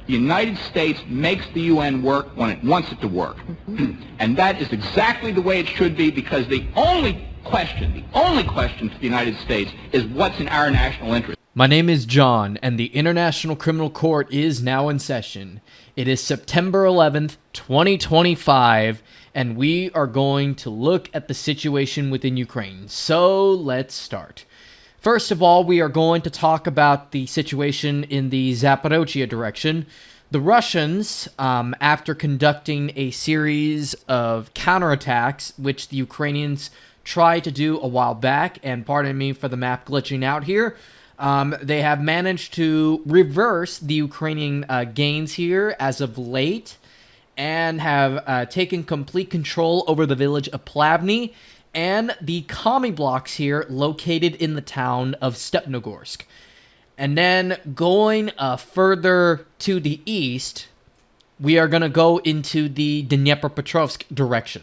The United States makes the UN work when it wants it to work. And that is exactly the way it should be, because the only question for the United States is what's in our national interest. My name is John, and the International Criminal Court is now in session. It is September 11th, 2025, and we are going to look at the situation within Ukraine. So let's start. First of all, we are going to talk about the situation in the Zaporozhye direction. The Russians, after conducting a series of counterattacks, which the Ukrainians tried to do a while back, and pardon me for the map glitching out here, they have managed to reverse the Ukrainian gains here as of late, and have taken complete control over the village of Plavny and the commie blocks here located in the town of Stepnogorsk. And then going further to the east, we are going to go into the DNEPROPETROVSK direction.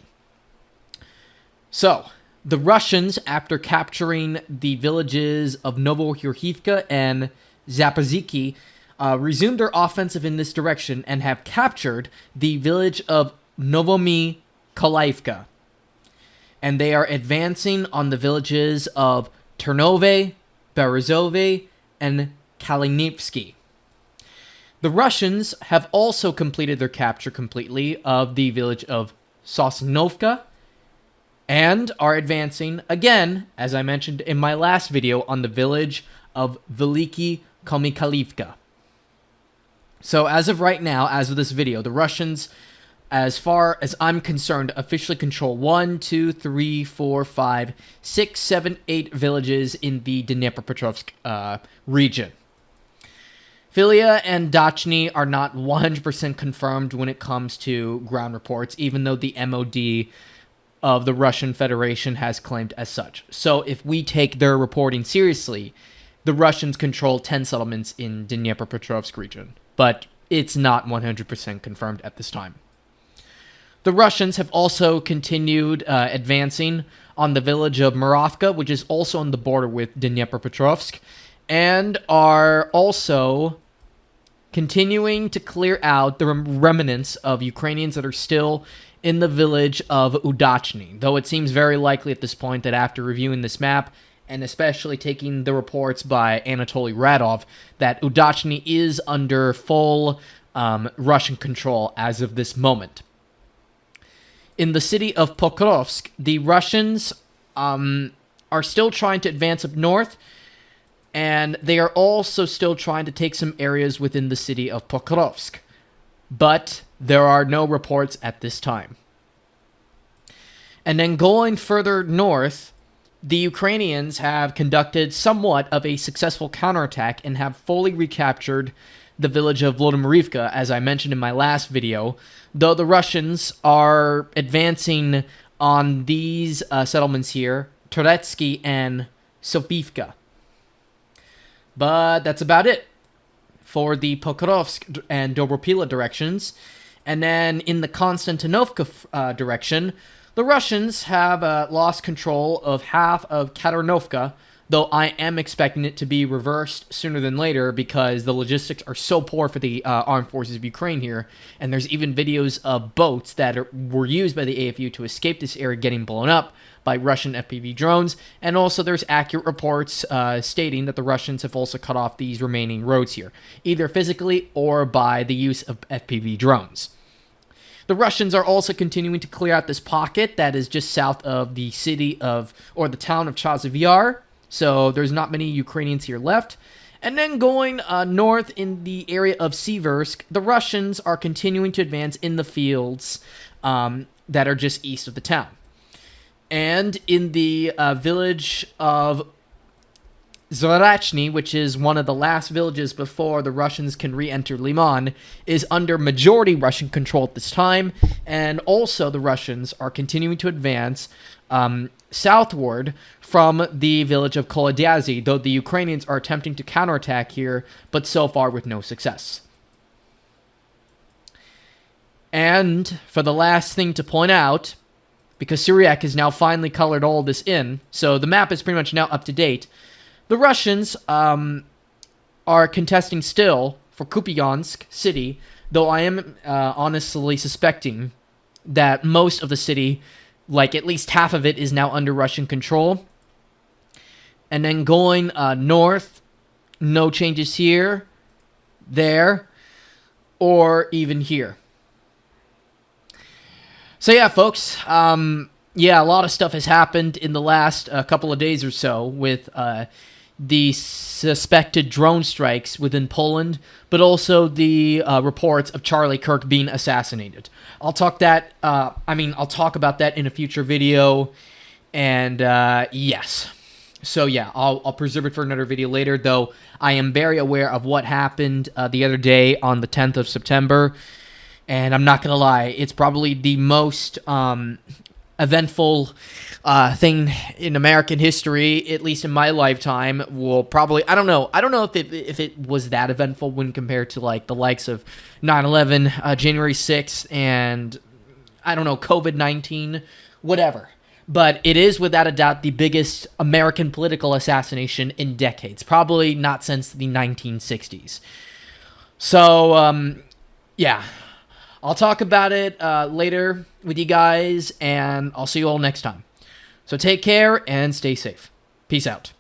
So, the Russians, after capturing the villages of Novohurhivka and Zaporizhzhiki, resumed their offensive in this direction and have captured the village of Novomykolaivka. And they are advancing on the villages of Ternove, Berezove, and Kalinivsky. The Russians have also completed their capture completely of the village of Sosnovka, and are advancing, again, as I mentioned in my last video, on the village of Veliki Komikhalivka. So as of right now, as of this video, the Russians, as far as I'm concerned, officially control 1, 2, 3, 4, 5, 6, 7, 8 villages in the Dnepropetrovsk region. Filia and Dachny are not 100% confirmed when it comes to ground reports, even though the MOD of the Russian Federation has claimed as such. So if we take their reporting seriously, the Russians control 10 settlements in Dnepropetrovsk region, but it's not 100% confirmed at this time. The Russians have also continued advancing on the village of Muravka, which is also on the border with Dnepropetrovsk, and are also continuing to clear out the remnants of Ukrainians that are still in the village of Udachny, though it seems very likely at this point that after reviewing this map, and especially taking the reports by Anatoly Radov, that Udachny is under full Russian control as of this moment. In the city of Pokrovsk, the Russians are still trying to advance up north, and they are also still trying to take some areas within the city of Pokrovsk. But there are no reports at this time. And then going further north, the Ukrainians have conducted somewhat of a successful counterattack and have fully recaptured the village of Vlodomirivka, as I mentioned in my last video, though the Russians are advancing on these settlements here, Turetsky and Sofivka. But that's about it for the Pokrovsk and Dobropila directions. And then in the Konstantinovka direction, the Russians have lost control of half of Katernovka, though I am expecting it to be reversed sooner than later because the logistics are so poor for the armed forces of Ukraine here, and there's even videos of boats that were used by the AFU to escape this area getting blown up by Russian FPV drones, and also there's accurate reports stating that the Russians have also cut off these remaining roads here, either physically or by the use of FPV drones. The Russians are also continuing to clear out this pocket that is just south of the city of, or the town of Chasiv Yar, so there's not many Ukrainians here left. And then going north in the area of Siversk, the Russians are continuing to advance in the fields that are just east of the town. And in the village of Zarachny, which is one of the last villages before the Russians can re-enter Liman, is under majority Russian control at this time, and also the Russians are continuing to advance southward from the village of Kolodyazy, though the Ukrainians are attempting to counterattack here, but so far with no success. And for the last thing to point out, because Syriac has now finally colored all this in, so the map is pretty much now up to date, the Russians are contesting still for for Kupiansk city, though I am honestly suspecting that most of the city, like at least half of it, is now under Russian control. And then going north, no changes here, there, or even here. So yeah, folks, a lot of stuff has happened in the last couple of days or so with the suspected drone strikes within Poland, but also the reports of Charlie Kirk being assassinated. I'll talk about that in a future video, and yes. So yeah, I'll preserve it for another video later, though I am very aware of what happened the other day on the 10th of September, and I'm not going to lie, it's probably the most eventful thing in American history, at least in my lifetime. Will probably, I don't know if it was that eventful when compared to like the likes of 9/11, January 6th, and I don't know, COVID-19, whatever. But it is without a doubt the biggest American political assassination in decades, probably not since the 1960s. So yeah, I'll talk about it later with you guys, and I'll see you all next time. So take care and stay safe. Peace out.